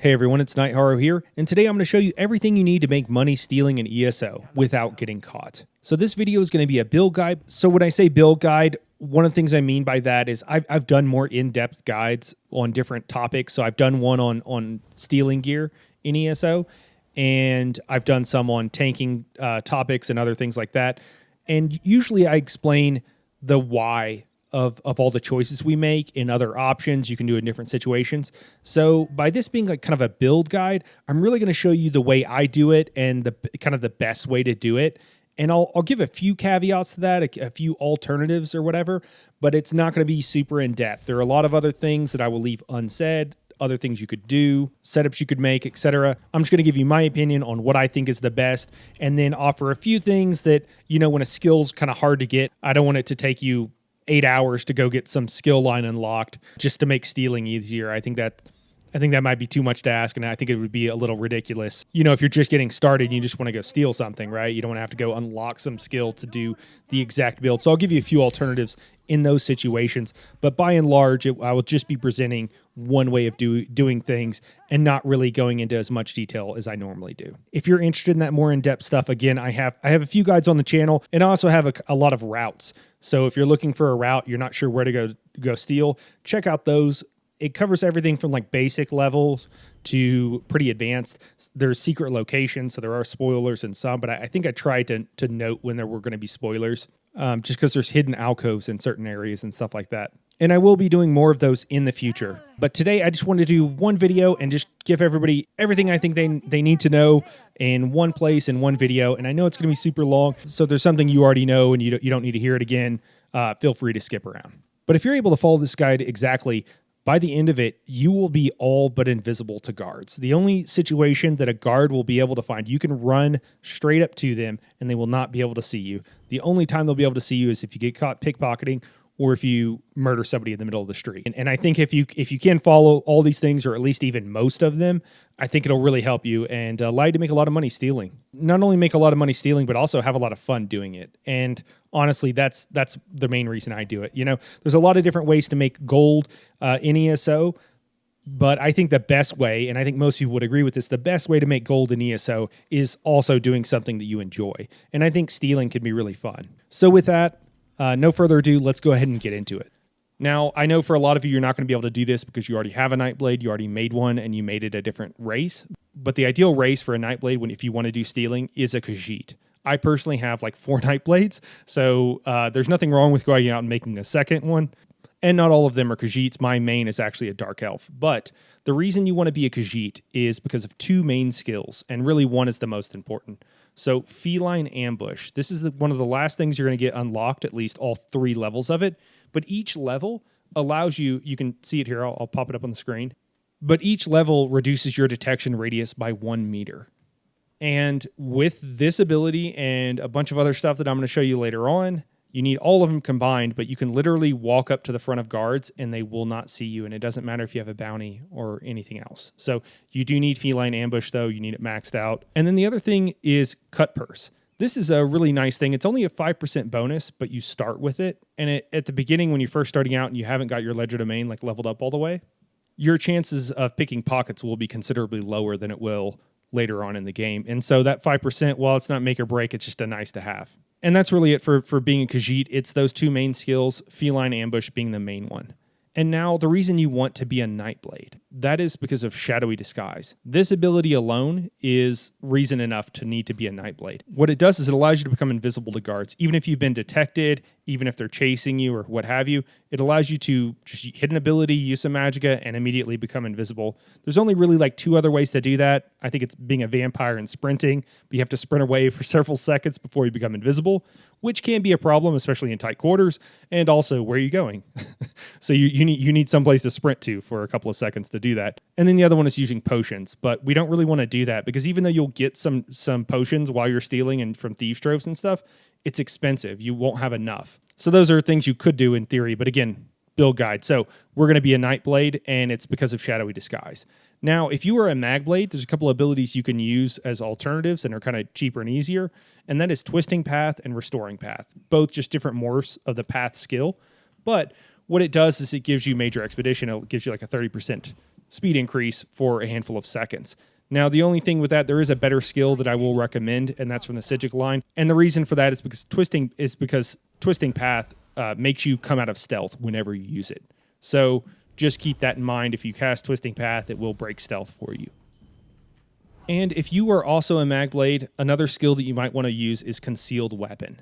Hey everyone, it's Night Horror here, and today I'm going to show you everything you need to make money stealing an ESO without getting caught. So this video is going to be a build guide. So when I say build guide, one of the things I mean by that is I've done more in-depth guides on different topics. So I've done one on stealing gear in ESO, and I've done some on tanking topics and other things like that. And usually I explain the why of all the choices we make and other options you can do in different situations. So by this being like kind of a build guide, I'm really going to show you the way I do it and the kind of the best way to do it. And I'll give a few caveats to that, a few alternatives or whatever, but it's not going to be super in depth. There are a lot of other things that I will leave unsaid, other things you could do, setups you could make, etc. I'm just going to give you my opinion on what I think is the best, and then offer a few things that, you know, when a skill's kind of hard to get, I don't want it to take you 8 hours to go get some skill line unlocked just to make stealing easier. I think that might be too much to ask, and I think it would be a little ridiculous. You know, if you're just getting started and you just want to go steal something, right? You don't want to have to go unlock some skill to do the exact build. So I'll give you a few alternatives in those situations, but by and large, I will just be presenting one way of doing things and not really going into as much detail as I normally do. If you're interested in that more in-depth stuff, again, I have a few guides on the channel, and I also have a lot of routes. So if you're looking for a route, you're not sure where to go steal, check out those. It covers everything from like basic levels to pretty advanced. There's secret locations, so there are spoilers in some, but I think I tried to note when there were going to be spoilers, just because there's hidden alcoves in certain areas and stuff like that. And I will be doing more of those in the future. But today I just wanted to do one video and just give everybody everything I think they need to know in one place in one video. And I know it's going to be super long, so if there's something you already know and you don't need to hear it again, feel free to skip around. But if you're able to follow this guide exactly, by the end of it, you will be all but invisible to guards. The only situation that a guard will be able to find, you can run straight up to them and they will not be able to see you. The only time they'll be able to see you is if you get caught pickpocketing or if you murder somebody in the middle of the street. And I think if you can follow all these things, or at least even most of them, I think it'll really help you and allow you to make a lot of money stealing. Not only make a lot of money stealing, but also have a lot of fun doing it. And honestly, that's the main reason I do it. You know, there's a lot of different ways to make gold in ESO, but I think the best way, and I think most people would agree with this, the best way to make gold in ESO is also doing something that you enjoy. And I think stealing can be really fun. So with that, no further ado, let's go ahead and get into it. Now, I know for a lot of you, you're not going to be able to do this because you already have a Nightblade, you already made one, and you made it a different race. But the ideal race for a Nightblade, if you want to do stealing, is a Psijic. I personally have like 4 Nightblades, so there's nothing wrong with going out and making a second one. And not all of them are Psijics. My main is actually a Dark Elf. But the reason you want to be a Psijic is because of 2 main skills, and really one is the most important. So Feline Ambush. This is one of the last things you're going to get unlocked, at least all 3 levels of it. But each level allows you can see it here, I'll pop it up on the screen. But each level reduces your detection radius by 1 meter. And with this ability and a bunch of other stuff that I'm going to show you later on, you need all of them combined, but you can literally walk up to the front of guards and they will not see you. And it doesn't matter if you have a bounty or anything else. So you do need Feline Ambush though. You need it maxed out. And then the other thing is Cut Purse. This is a really nice thing. It's only a 5% bonus, but you start with it. And at the beginning, when you're first starting out and you haven't got your Legerdemain like leveled up all the way, your chances of picking pockets will be considerably lower than it will later on in the game. And so that 5%, while it's not make or break, it's just a nice to have. And that's really it for being a Psijic. It's those 2 main skills, Feline Ambush being the main one. And now the reason you want to be a Nightblade, that is because of Shadowy Disguise. This ability alone is reason enough to need to be a Nightblade. What it does is it allows you to become invisible to guards. Even if you've been detected, even if they're chasing you or what have you, it allows you to just hit an ability, use some magicka, and immediately become invisible. There's only really like 2 other ways to do that. I think it's being a vampire and sprinting, but you have to sprint away for several seconds before you become invisible, which can be a problem, especially in tight quarters, and also where are you going? So you need someplace to sprint to for a couple of seconds to do that. And then the other one is using potions, but we don't really want to do that because even though you'll get some potions while you're stealing and from Thieves troves and stuff, it's expensive. You won't have enough. So those are things you could do in theory, but again, build guide. So we're going to be a Nightblade, and it's because of Shadowy Disguise. Now, if you are a Magblade, there's a couple of abilities you can use as alternatives and are kind of cheaper and easier, and that is Twisting Path and Restoring Path, both just different morphs of the path skill. But what it does is it gives you Major Expedition. It gives you like a 30% speed increase for a handful of seconds. Now, the only thing with that, there is a better skill that I will recommend, and that's from the Psijic line. And the reason for that is because twisting path makes you come out of stealth whenever you use it. So just keep that in mind. If you cast twisting path, it will break stealth for you. And if you are also a Magblade, another skill that you might want to use is concealed weapon.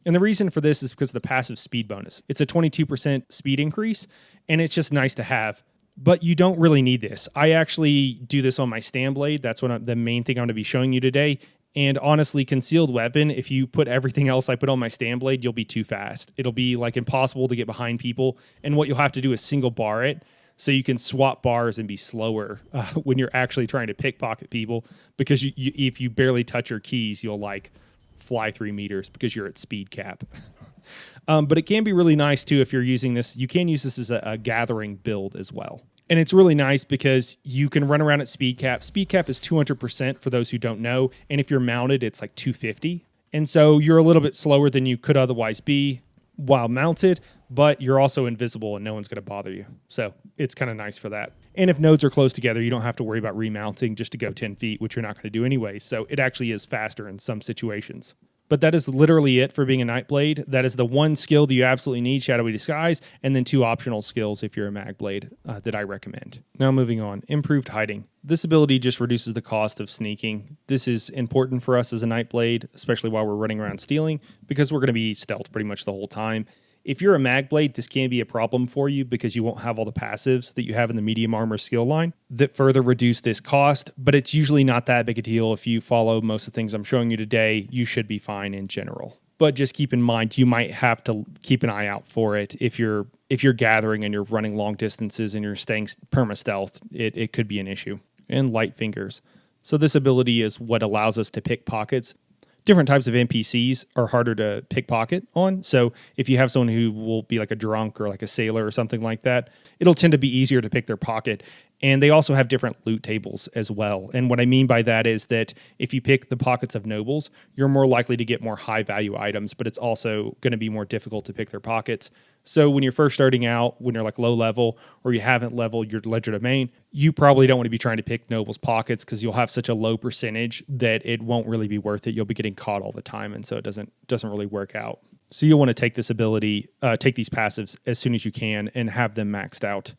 And the reason for this is because of the passive speed bonus. It's a 22% speed increase, and it's just nice to have. But you don't really need this. I actually do this on my stand blade. That's the main thing I'm going to be showing you today. And honestly, concealed weapon, if you put everything else I put on my stand blade, you'll be too fast. It'll be like impossible to get behind people. And what you'll have to do is single bar it so you can swap bars and be slower when you're actually trying to pickpocket people. Because if you barely touch your keys, you'll like fly 3 meters because you're at speed cap. But it can be really nice, too, if you're using this. You can use this as a gathering build as well. And it's really nice because you can run around at speed cap. Speed cap is 200% for those who don't know. And if you're mounted, it's like 250. And so you're a little bit slower than you could otherwise be while mounted, but you're also invisible and no one's going to bother you. So it's kind of nice for that. And if nodes are close together, you don't have to worry about remounting just to go 10 feet, which you're not going to do anyway. So it actually is faster in some situations. But that is literally it for being a Nightblade. That is the one skill that you absolutely need, Shadowy Disguise, and then 2 optional skills if you're a Magblade that I recommend. Now moving on, Improved Hiding. This ability just reduces the cost of sneaking. This is important for us as a Nightblade, especially while we're running around stealing, because we're going to be stealth pretty much the whole time. If you're a Magblade, this can be a problem for you because you won't have all the passives that you have in the medium armor skill line that further reduce this cost, but it's usually not that big a deal. If you follow most of the things I'm showing you today, you should be fine in general. But just keep in mind, you might have to keep an eye out for it. If you're gathering and you're running long distances and you're staying perma-stealth, it could be an issue. And Light Fingers. So this ability is what allows us to pick pockets. Different types of NPCs are harder to pickpocket on. So if you have someone who will be like a drunk or like a sailor or something like that, it'll tend to be easier to pick their pocket. And they also have different loot tables as well. And what I mean by that is that if you pick the pockets of nobles, you're more likely to get more high value items, but it's also going to be more difficult to pick their pockets. So when you're first starting out, when you're like low level or you haven't leveled your Legerdemain, you probably don't want to be trying to pick nobles' pockets because you'll have such a low percentage that it won't really be worth it. You'll be getting caught all the time, and so it doesn't really work out. So you'll want to take this ability, take these passives as soon as you can and have them maxed out.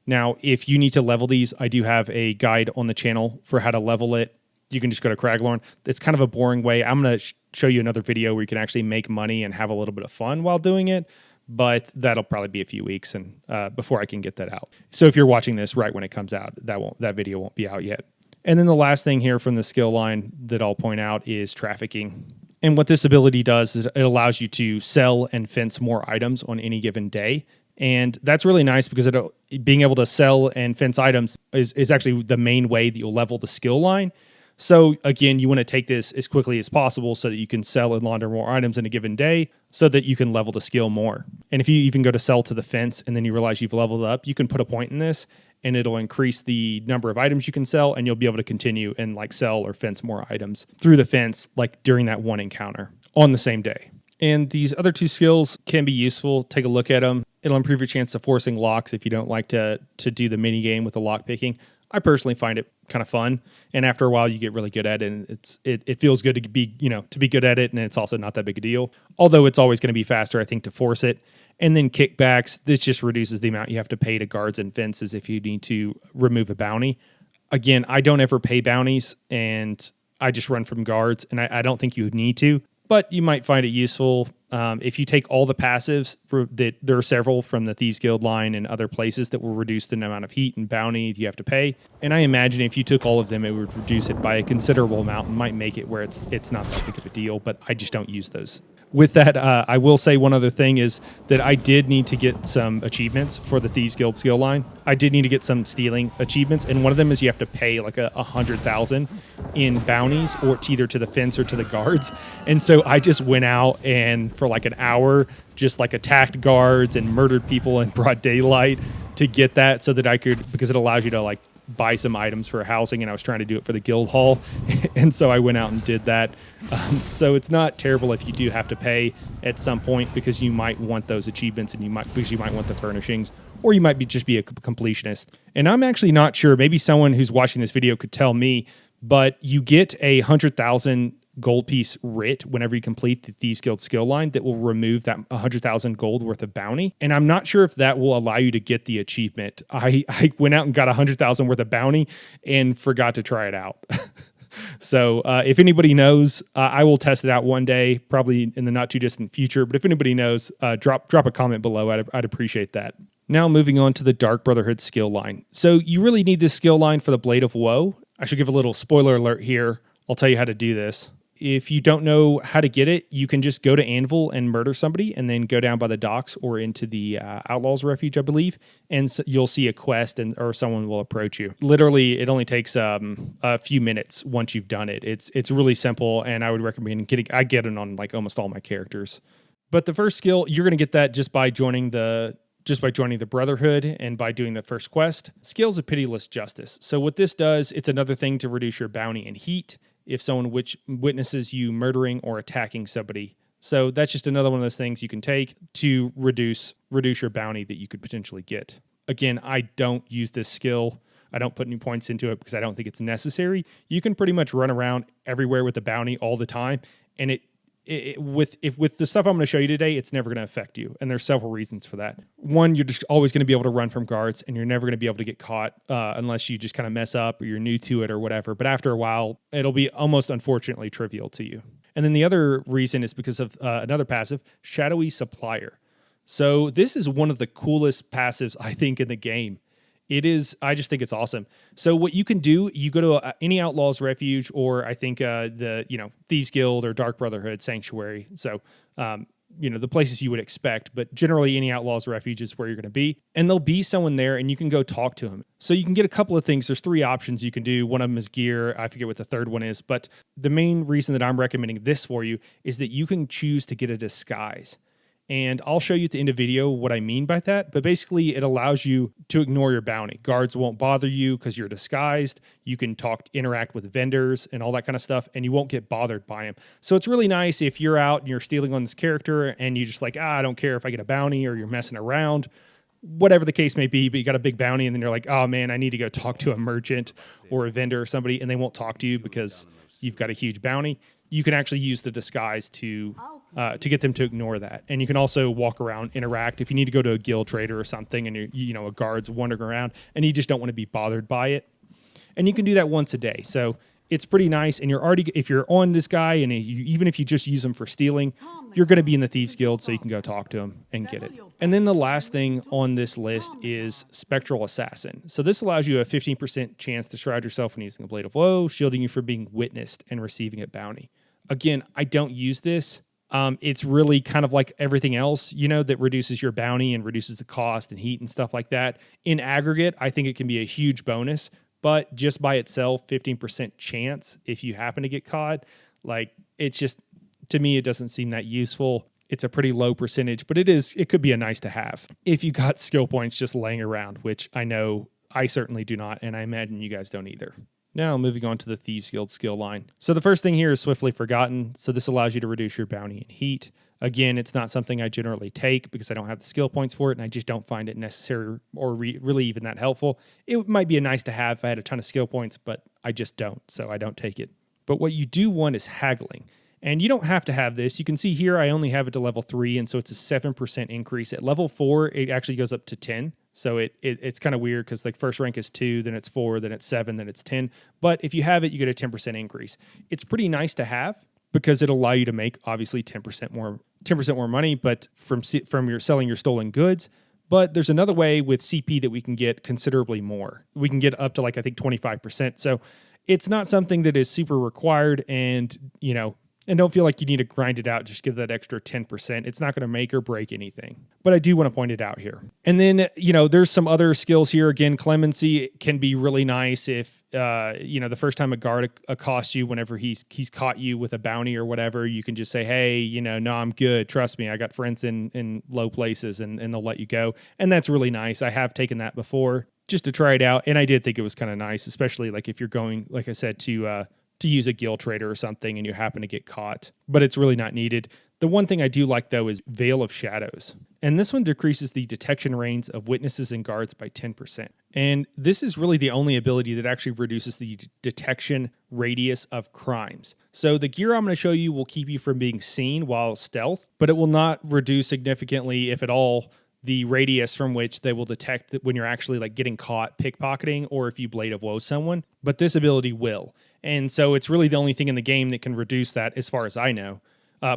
Now, if you need to level these, I do have a guide on the channel for how to level it. You can just go to Craglorn. It's kind of a boring way. I'm going to show you another video where you can actually make money and have a little bit of fun while doing it, but that'll probably be a few weeks and before I can get that out. So if you're watching this right when it comes out, that video won't be out yet. And then the last thing here from the skill line that I'll point out is trafficking. And what this ability does is it allows you to sell and fence more items on any given day. And that's really nice because being able to sell and fence items is actually the main way that you'll level the skill line. So again, you want to take this as quickly as possible so that you can sell and launder more items in a given day so that you can level the skill more. And if you even go to sell to the fence and then you realize you've leveled up, you can put a point in this and it'll increase the number of items you can sell, and you'll be able to continue and like sell or fence more items through the fence like during that one encounter on the same day. And these other 2 skills can be useful. Take a look at them. It'll improve your chance of forcing locks if you don't like to do the mini game with the lock picking. I personally find it kind of fun, and after a while you get really good at it, and it feels good to be good at it, and it's also not that big a deal. Although it's always going to be faster, I think, to force it. And then kickbacks, this just reduces the amount you have to pay to guards and fences if you need to remove a bounty. Again, I don't ever pay bounties, and I just run from guards, and I don't think you need to. But you might find it useful if you take all the passives. There are several from the Thieves Guild line and other places that will reduce the amount of heat and bounty you have to pay. And I imagine if you took all of them, it would reduce it by a considerable amount and might make it where it's not that big of a deal. But I just don't use those. With that, I will say one other thing is that I did need to get some achievements for the Thieves Guild skill line. I did need to get some stealing achievements, and one of them is you have to pay like 100,000 in bounties, or either to the fence or to the guards. And so I just went out and for like an hour just like attacked guards and murdered people in broad daylight to get that, so that I could, because it allows you to like buy some items for housing, and I was trying to do it for the guild hall. And so I went out and did that. So it's not terrible if you do have to pay at some point, because you might want those achievements, and you might want the furnishings, or you might just be a completionist. And I'm actually not sure, maybe someone who's watching this video could tell me, but you get a 100,000 gold piece writ whenever you complete the Thieves Guild skill line that will remove that 100,000 gold worth of bounty. And I'm not sure if that will allow you to get the achievement. I went out and got 100,000 worth of bounty and forgot to try it out. So if anybody knows, I will test it out one day, probably in the not too distant future. But if anybody knows, drop a comment below. I'd appreciate that. Now moving on to the Dark Brotherhood skill line. So you really need this skill line for the Blade of Woe. I should give a little spoiler alert here. I'll tell you how to do this. If you don't know how to get it, you can just go to Anvil and murder somebody and then go down by the docks or into the Outlaws Refuge, I believe, and you'll see a quest or someone will approach you. Literally, it only takes a few minutes once you've done it. It's really simple, and I would recommend getting. I get it on like almost all my characters. But the first skill, you're going to get that just by joining the Brotherhood and by doing the first quest. Skills of Pitiless Justice. So what this does, it's another thing to reduce your bounty and heat if someone witnesses you murdering or attacking somebody. So that's just another one of those things you can take to reduce your bounty that you could potentially get. Again, I don't use this skill. I don't put any points into it because I don't think it's necessary. You can pretty much run around everywhere with the bounty all the time, and with the stuff I'm going to show you today, it's never going to affect you. And there's several reasons for that. One, you're just always going to be able to run from guards, and you're never going to be able to get caught unless you just kind of mess up or you're new to it or whatever. But after a while, it'll be almost unfortunately trivial to you. And then the other reason is because of another passive, Shadowy Supplier. So this is one of the coolest passives, I think, in the game. It is, I just think it's awesome. So what you can do, you go to any Outlaws Refuge, or I think Thieves Guild or Dark Brotherhood Sanctuary. So, the places you would expect, but generally any Outlaws Refuge is where you're going to be. And there'll be someone there and you can go talk to him. So you can get a couple of things. There's 3 options you can do. One of them is gear. I forget what the third one is, but the main reason that I'm recommending this for you is that you can choose to get a disguise. And I'll show you at the end of the video what I mean by that. But basically, it allows you to ignore your bounty. Guards won't bother you because you're disguised. You can interact with vendors and all that kind of stuff, and you won't get bothered by them. So it's really nice if you're out and you're stealing on this character and you just like, I don't care if I get a bounty, or you're messing around, whatever the case may be, but you got a big bounty and then you're like, oh man, I need to go talk to a merchant or a vendor or somebody, and they won't talk to you because you've got a huge bounty. You can actually use the disguise to get them to ignore that. And you can also walk around, interact. If you need to go to a guild trader or something and a guard's wandering around and you just don't want to be bothered by it. And you can do that once a day. So it's pretty nice. And if you're on this guy, and even if you just use him for stealing, you're going to be in the Thieves Guild, so you can go talk to him and get it. And then the last thing on this list is Spectral Assassin. So this allows you a 15% chance to shroud yourself when using a Blade of Woe, shielding you from being witnessed and receiving a bounty. Again, I don't use this. It's really kind of like everything else, that reduces your bounty and reduces the cost and heat and stuff like that. In aggregate, I think it can be a huge bonus, but just by itself, 15% chance if you happen to get caught, it's just, to me, it doesn't seem that useful. It's a pretty low percentage, but it could be a nice to have if you got skill points just laying around, which I know I certainly do not, and I imagine you guys don't either. Now, moving on to the Thieves Guild skill line. So the first thing here is Swiftly Forgotten. So this allows you to reduce your bounty and heat. Again, it's not something I generally take because I don't have the skill points for it, and I just don't find it necessary or really even that helpful. It might be a nice to have if I had a ton of skill points, but I just don't, so I don't take it. But what you do want is Haggling. And you don't have to have this. You can see here I only have it to level 3, and so it's a 7% increase. At level 4, it actually goes up to 10. So it's kind of weird because first rank is 2, then it's 4, then it's 7, then it's 10. But if you have it, you get a 10% increase. It's pretty nice to have because it'll allow you to make obviously 10% more money, but from your selling your stolen goods. But there's another way with CP that we can get considerably more. We can get up to I think 25%. So it's not something that is super required, and and don't feel like you need to grind it out. Just give that extra 10%. It's not going to make or break anything. But I do want to point it out here. And then, there's some other skills here. Again, Clemency can be really nice if, the first time a guard accosts you, whenever he's caught you with a bounty or whatever, you can just say, hey, no, I'm good. Trust me. I got friends in low places, and they'll let you go. And that's really nice. I have taken that before just to try it out. And I did think it was kind of nice, especially if you're going, like I said, to use a guild trader or something and you happen to get caught, but it's really not needed. The one thing I do like, though, is Veil of Shadows. And this one decreases the detection range of witnesses and guards by 10%. And this is really the only ability that actually reduces the detection radius of crimes. So the gear I'm going to show you will keep you from being seen while stealth, but it will not reduce significantly, if at all, the radius from which they will detect that when you're actually like getting caught pickpocketing or if you Blade of Woe someone. But this ability will. And so it's really the only thing in the game that can reduce that, as far as I know.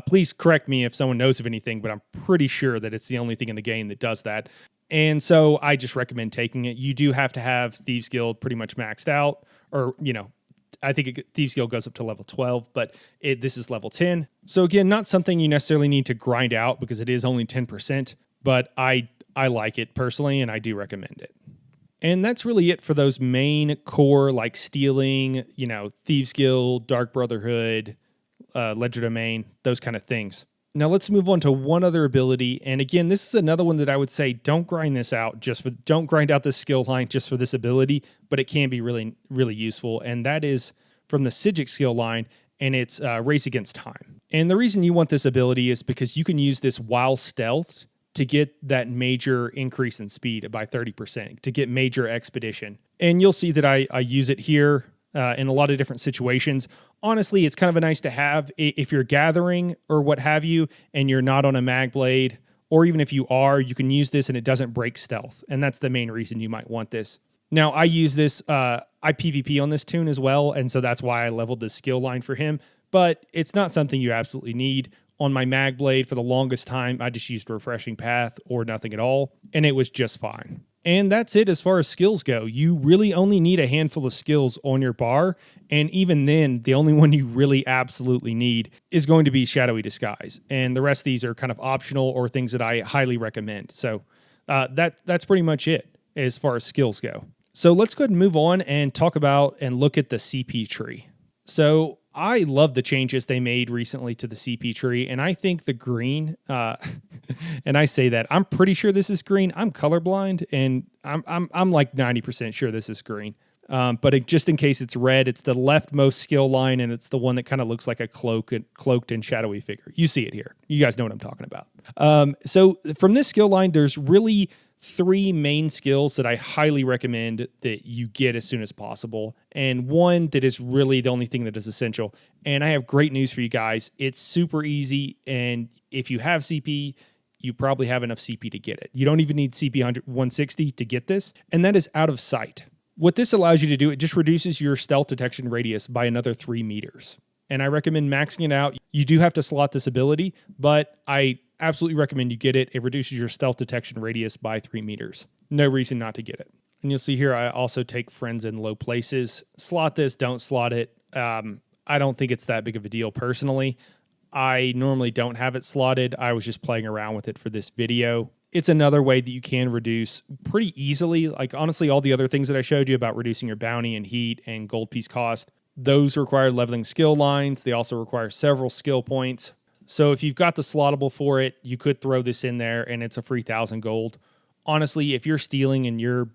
Please correct me if someone knows of anything, but I'm pretty sure that it's the only thing in the game that does that. And so I just recommend taking it. You do have to have Thieves Guild pretty much maxed out, or, I think Thieves Guild goes up to level 12, but this is level 10. So again, not something you necessarily need to grind out because it is only 10%, but I like it personally, and I do recommend it. And that's really it for those main core, like stealing, Thieves Guild, Dark Brotherhood, Legerdemain, those kind of things. Now let's move on to one other ability. And again, this is another one that I would say don't grind this out don't grind out this skill line just for this ability, but it can be really, really useful. And that is from the Psijic skill line, and it's Race Against Time. And the reason you want this ability is because you can use this while stealth to get that major increase in speed by 30%, to get major expedition. And you'll see that I use it here in a lot of different situations. Honestly, it's kind of a nice to have if you're gathering or what have you, and you're not on a mag blade, or even if you are, you can use this and it doesn't break stealth. And that's the main reason you might want this. Now, I use this, I PvP on this toon as well, and so that's why I leveled this skill line for him, but it's not something you absolutely need. On my mag blade, for the longest time, I just used Refreshing Path or nothing at all, and it was just fine. And that's it as far as skills go. You really only need a handful of skills on your bar, and even then, the only one you really absolutely need is going to be Shadowy Disguise, and the rest of these are kind of optional or things that I highly recommend. So that's pretty much it as far as skills go. So let's go ahead and move on and talk about and look at the CP tree. So I love the changes they made recently to the CP tree, and I think the green, and I say that, I'm pretty sure this is green. I'm colorblind, and I'm like 90% sure this is green. But just in case it's red, it's the leftmost skill line, and it's the one that kind of looks like a cloaked and shadowy figure. You see it here. You guys know what I'm talking about. So from this skill line, there's really 3 main skills that I highly recommend that you get as soon as possible, and one that is really the only thing that is essential. And I have great news for you guys. It's super easy, and if you have CP, you probably have enough CP to get it. You don't even need CP 160 to get this, and that is Out of Sight. What this allows you to do, it just reduces your stealth detection radius by another 3 meters. And I recommend maxing it out. You do have to slot this ability, but I absolutely recommend you get it. It reduces your stealth detection radius by 3 meters. No reason not to get it. And you'll see here, I also take friends in low places. Slot this, don't slot it. I don't think it's that big of a deal personally. I normally don't have it slotted. I was just playing around with it for this video. It's another way that you can reduce pretty easily. Like honestly, all the other things that I showed you about reducing your bounty and heat and gold piece cost, those require leveling skill lines. They also require several skill points. So if you've got the slottable for it, you could throw this in there and it's a free 1,000 gold. Honestly, if you're stealing and you're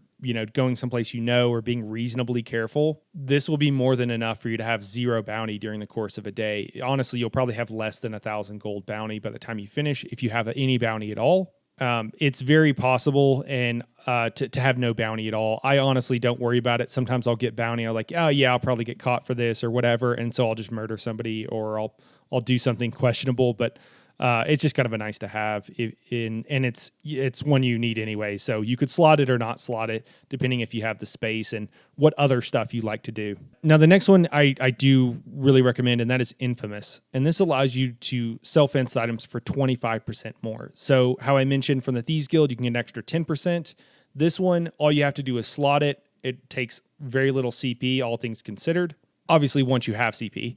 going someplace or being reasonably careful, this will be more than enough for you to have 0 bounty during the course of a day. Honestly, you'll probably have less than 1,000 gold bounty by the time you finish, if you have any bounty at all. It's very possible and to have no bounty at all. I honestly don't worry about it. Sometimes I'll get bounty. I'm like, oh yeah, I'll probably get caught for this or whatever, and so I'll just murder somebody or I'll do something questionable. But it's just kind of a nice to have, and it's one you need anyway. So you could slot it or not slot it, depending if you have the space and what other stuff you like to do. Now, the next one I do really recommend, and that is Infamous. And this allows you to sell fenced items for 25% more. So how I mentioned from the Thieves Guild, you can get an extra 10%. This one, all you have to do is slot it. It takes very little CP, all things considered. Obviously, once you have CP.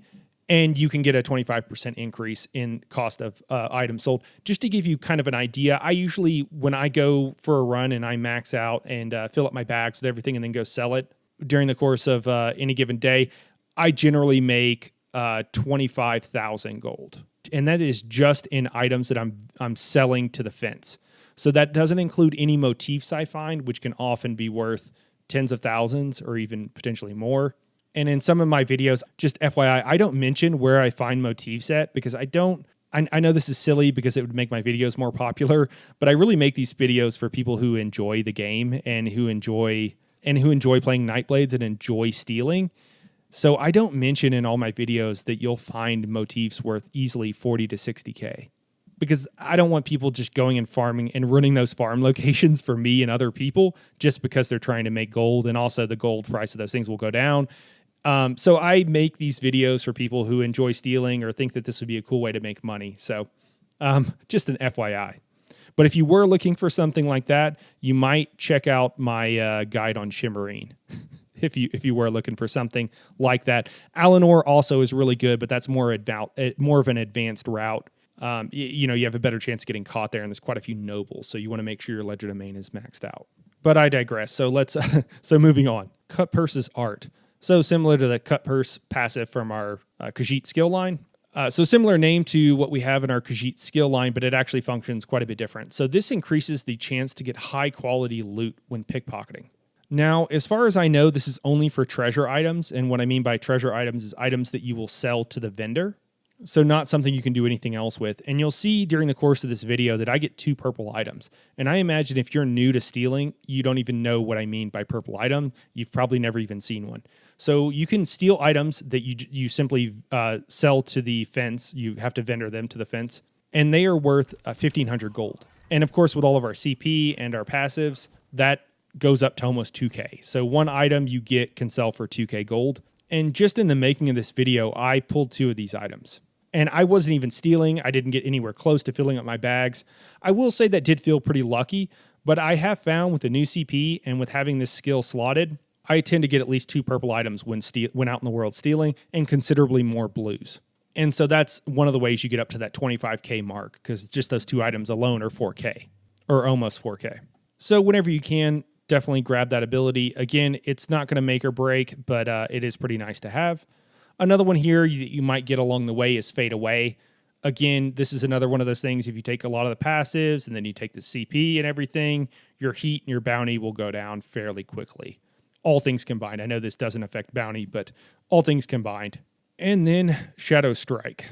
And you can get a 25% increase in cost of items sold. Just to give you kind of an idea, I usually, when I go for a run and I max out and fill up my bags with everything and then go sell it during the course of any given day, I generally make 25,000 gold. And that is just in items that I'm selling to the fence. So that doesn't include any motifs I find, which can often be worth tens of thousands or even potentially more. And in some of my videos, just FYI, I don't mention where I find motifs at because I don't I know this is silly because it would make my videos more popular, but I really make these videos for people who enjoy the game and who enjoy playing Nightblades and enjoy stealing. So I don't mention in all my videos that you'll find motifs worth easily 40 to 60K, because I don't want people just going and farming and running those farm locations for me and other people just because they're trying to make gold, and also the gold price of those things will go down. So I make these videos for people who enjoy stealing or think that this would be a cool way to make money. So just an FYI. But if you were looking for something like that, you might check out my guide on Shimmerine. If you were looking for something like that. Alanor also is really good, but that's more of an advanced route. You have a better chance of getting caught there, and there's quite a few nobles, so you want to make sure your Legerdemain is maxed out. But I digress. So let's so moving on. Cut Purse's art. So similar to the Cut Purse passive from our Psijic skill line. So similar name to what we have in our Psijic skill line, but it actually functions quite a bit different. So this increases the chance to get high quality loot when pickpocketing. Now, as far as I know, this is only for treasure items, and what I mean by treasure items is items that you will sell to the vendor. So not something you can do anything else with. And you'll see during the course of this video that I get 2 purple items. And I imagine if you're new to stealing, you don't even know what I mean by purple item. You've probably never even seen one. So you can steal items that you simply sell to the fence. You have to vendor them to the fence. And they are worth 1,500 gold. And of course, with all of our CP and our passives, that goes up to almost 2K. So one item you get can sell for 2K gold. And just in the making of this video, I pulled 2 of these items. And I wasn't even stealing. I didn't get anywhere close to filling up my bags. I will say that did feel pretty lucky, but I have found with the new CP and with having this skill slotted, I tend to get at least 2 purple items when out in the world stealing, and considerably more blues. And so that's one of the ways you get up to that 25K mark, because just those 2 items alone are 4K, or almost 4K. So whenever you can, definitely grab that ability. Again, it's not going to make or break, but it is pretty nice to have. Another one here that you might get along the way is Fade Away. Again, this is another one of those things. If you take a lot of the passives and then you take the CP and everything, your heat and your bounty will go down fairly quickly. All things combined. I know this doesn't affect bounty, but all things combined. And then Shadow Strike.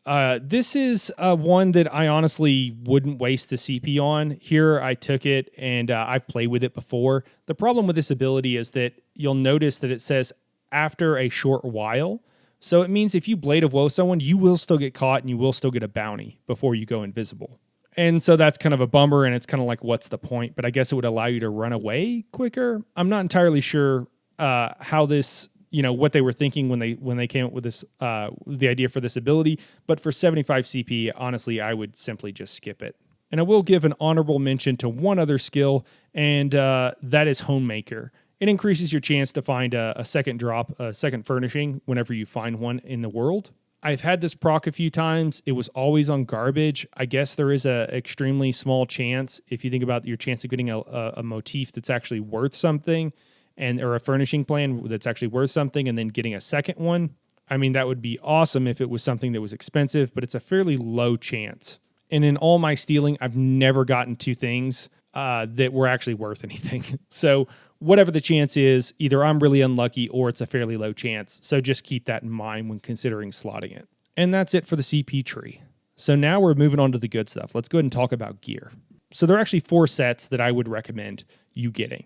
This is one that I honestly wouldn't waste the CP on. Here I took it and I've played with it before. The problem with this ability is that you'll notice that it says after a short while. So it means if you Blade of Woe someone, you will still get caught and you will still get a bounty before you go invisible. And so that's kind of a bummer, and it's kind of like, what's the point? But I guess it would allow you to run away quicker. I'm not entirely sure how this, what they were thinking when they came up with this, the idea for this ability. But for 75 CP, honestly, I would simply just skip it. And I will give an honorable mention to one other skill, and that is Homemaker. It increases your chance to find a second drop, a second furnishing whenever you find one in the world. I've had this proc a few times. It was always on garbage. I guess there is a extremely small chance, if you think about your chance of getting a motif that's actually worth something, or a furnishing plan that's actually worth something, and then getting a second one. I mean, that would be awesome if it was something that was expensive, but it's a fairly low chance. And in all my stealing, I've never gotten 2 things that were actually worth anything. So whatever the chance is, either I'm really unlucky or it's a fairly low chance. So just keep that in mind when considering slotting it. And that's it for the CP tree. So now we're moving on to the good stuff. Let's go ahead and talk about gear. So there are actually 4 sets that I would recommend you getting.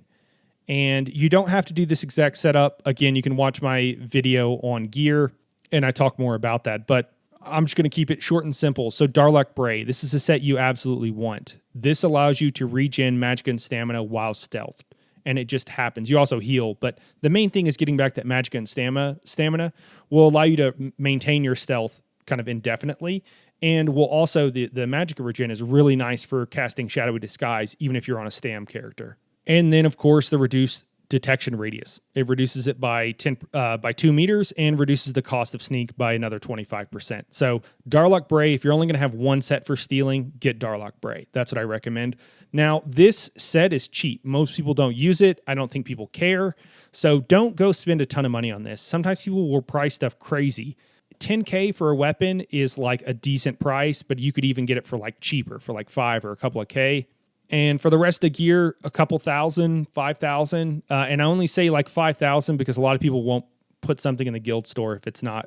And you don't have to do this exact setup. Again, you can watch my video on gear, and I talk more about that. But I'm just going to keep it short and simple. So Darluck Bray, this is a set you absolutely want. This allows you to regen magic and stamina while stealthed. And it just happens. You also heal, but the main thing is getting back that magic and stamina will allow you to maintain your stealth kind of indefinitely, and will also, the magic regen is really nice for casting Shadowy Disguise, even if you're on a stam character. And then, of course, the reduced detection radius. It reduces it by 2 meters and reduces the cost of sneak by another 25%. So Darluck Bray, if you're only going to have one set for stealing, get Darluck Bray. That's what I recommend. Now, this set is cheap. Most people don't use it. I don't think people care. So don't go spend a ton of money on this. Sometimes people will price stuff crazy. 10K for a weapon is like a decent price, but you could even get it for like cheaper, for like 5 or a couple of K. And for the rest of the gear, a couple thousand, 5,000. And I only say like 5,000 because a lot of people won't put something in the guild store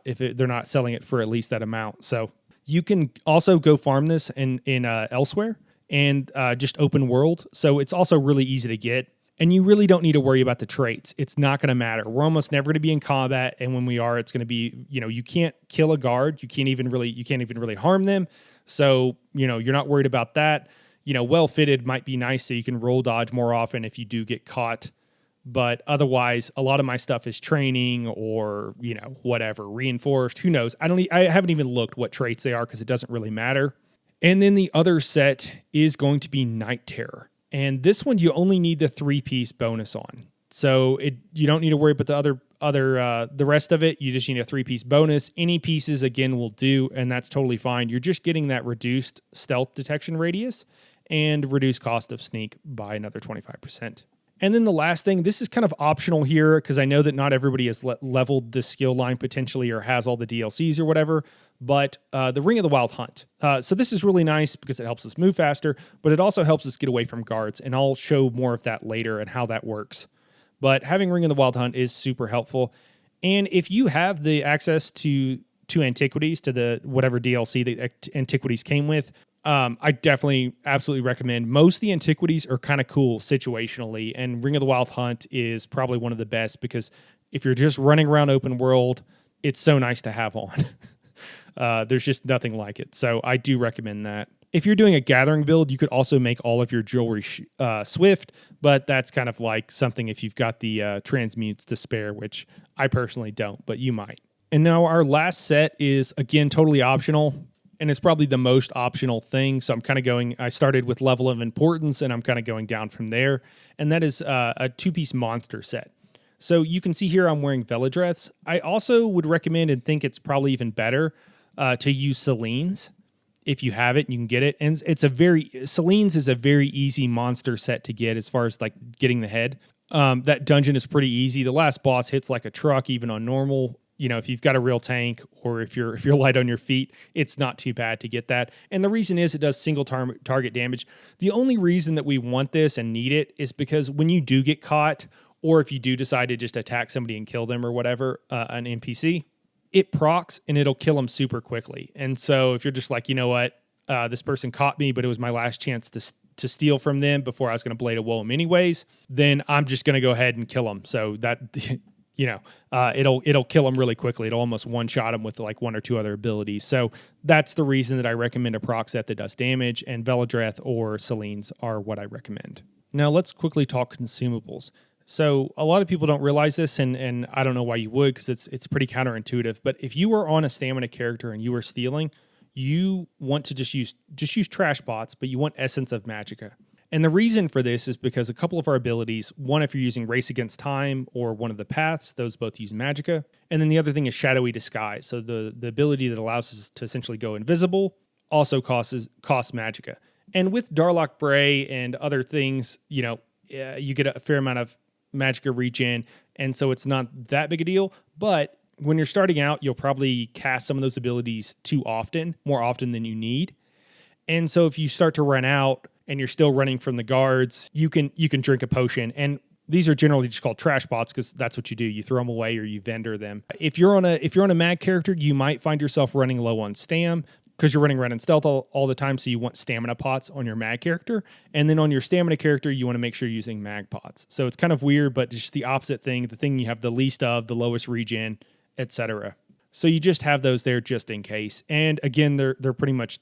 if they're not selling it for at least that amount. So You can also go farm this in elsewhere and just open world. So it's also really easy to get. And you really don't need to worry about the traits. It's not going to matter. We're almost never going to be in combat, and when we are, it's going to be, you can't kill a guard. You can't even really harm them. So, you're not worried about that. Well fitted might be nice so you can roll dodge more often if you do get caught. But otherwise, a lot of my stuff is training or, whatever, reinforced. Who knows? I haven't even looked what traits they are because it doesn't really matter. And then the other set is going to be Night Terror. And this one, you only need the 3-piece bonus on. So you don't need to worry about the rest of it. You just need a 3-piece bonus. Any pieces, again, will do, and that's totally fine. You're just getting that reduced stealth detection radius and reduced cost of sneak by another 25%. And then the last thing, this is kind of optional here because I know that not everybody has leveled this skill line potentially or has all the DLCs or whatever, but the Ring of the Wild Hunt. So this is really nice because it helps us move faster, but it also helps us get away from guards, and I'll show more of that later and how that works. But having Ring of the Wild Hunt is super helpful. And if you have the access to Antiquities, to the whatever DLC that Antiquities came with, I definitely absolutely recommend. Most of the Antiquities are kind of cool situationally, and Ring of the Wild Hunt is probably one of the best because if you're just running around open world, it's so nice to have on. There's just nothing like it. So I do recommend that. If you're doing a gathering build, you could also make all of your jewelry swift, but that's kind of like something if you've got the transmutes to spare, which I personally don't, but you might. And now our last set is, again, totally optional. And it's probably the most optional thing. So I started with level of importance, and I'm kind of going down from there. And that is a 2-piece monster set. So you can see here I'm wearing Velodreths. I also would recommend and think it's probably even better to use Selene. If you have it, you can get it. And Selene is a very easy monster set to get as far as like getting the head. That dungeon is pretty easy. The last boss hits like a truck, even on normal. If you've got a real tank or if you're light on your feet, it's not too bad to get that. And the reason is it does single target damage. The only reason that we want this and need it is because when you do get caught, or if you do decide to just attack somebody and kill them or whatever, an NPC, it procs and it'll kill them super quickly. And so if you're just like, this person caught me, but it was my last chance to steal from them before I was going to Blade of Woe them anyways, then I'm just going to go ahead and kill them. So that... it'll kill them really quickly. It'll almost one-shot them with like 1 or 2 other abilities. So that's the reason that I recommend a proc set that does damage, and Velodreth or Selene's are what I recommend. Now let's quickly talk consumables. So a lot of people don't realize this, and I don't know why you would because it's pretty counterintuitive. But if you are on a stamina character and you are stealing, you want to just use trash bots, but you want Essence of Magicka. And the reason for this is because a couple of our abilities, one, if you're using Race Against Time or one of the paths, those both use Magicka. And then the other thing is Shadowy Disguise. So the ability that allows us to essentially go invisible also costs Magicka. And with Darlock Bray and other things, you get a fair amount of Magicka regen. And so it's not that big a deal. But when you're starting out, you'll probably cast some of those abilities more often than you need. And so if you start to run out, and you're still running from the guards, you can drink a potion. And these are generally just called trash bots because that's what you do. You throw them away or you vendor them. If you're on a mag character, you might find yourself running low on stam because you're running around in stealth all the time. So you want stamina pots on your mag character. And then on your stamina character, you want to make sure you're using mag pots. So it's kind of weird, but just the opposite thing, the thing you have the least of, the lowest regen, etc. So you just have those there just in case. And again, they're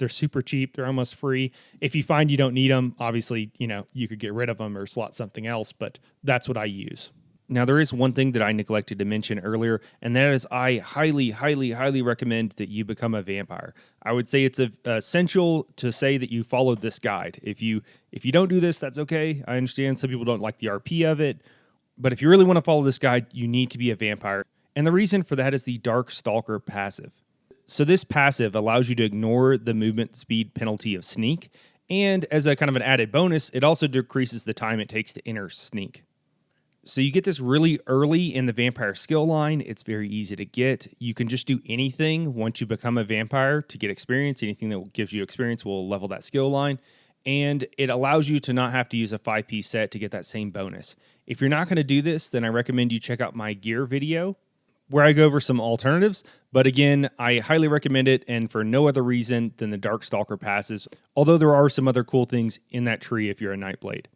super cheap. They're almost free. If you find you don't need them, obviously, you could get rid of them or slot something else, but that's what I use. Now, there is one thing that I neglected to mention earlier, and that is I highly, highly, highly recommend that you become a vampire. I would say it's essential to say that you followed this guide. If you don't do this, that's okay. I understand some people don't like the RP of it, but if you really want to follow this guide, you need to be a vampire. And the reason for that is the Dark Stalker passive. So this passive allows you to ignore the movement speed penalty of sneak, and as a kind of an added bonus, it also decreases the time it takes to enter sneak. So you get this really early in the vampire skill line. It's very easy to get. You can just do anything once you become a vampire to get experience. Anything that gives you experience will level that skill line. And it allows you to not have to use a 5-piece set to get that same bonus. If you're not going to do this, then I recommend you check out my gear video. where I go over some alternatives. But again, I highly recommend it, and for no other reason than the Darkstalker passes, although there are some other cool things in that tree if you're a Nightblade.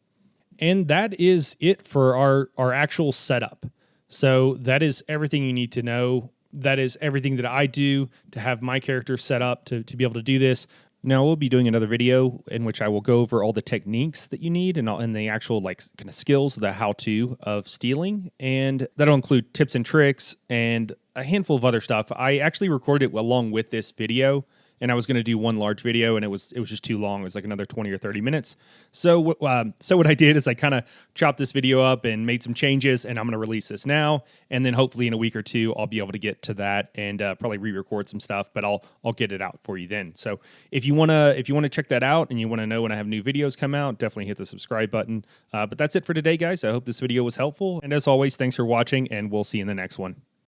And that is it for our actual setup. So that is everything you need to know. That is everything that I do to have my character set up to be able to do this. Now, we'll be doing another video in which I will go over all the techniques that you need and the actual kind of skills, the how-to of stealing. And that'll include tips and tricks and a handful of other stuff. I actually recorded it along with this video, and I was going to do one large video, and it was just too long. It was like another 20 or 30 minutes. So what I did is I kind of chopped this video up and made some changes, and I'm going to release this now. And then hopefully in a week or two, I'll be able to get to that and probably re-record some stuff, but I'll get it out for you then. So if you wanna check that out and you want to know when I have new videos come out, definitely hit the subscribe button. But that's it for today, guys. I hope this video was helpful. And as always, thanks for watching, and we'll see you in the next one.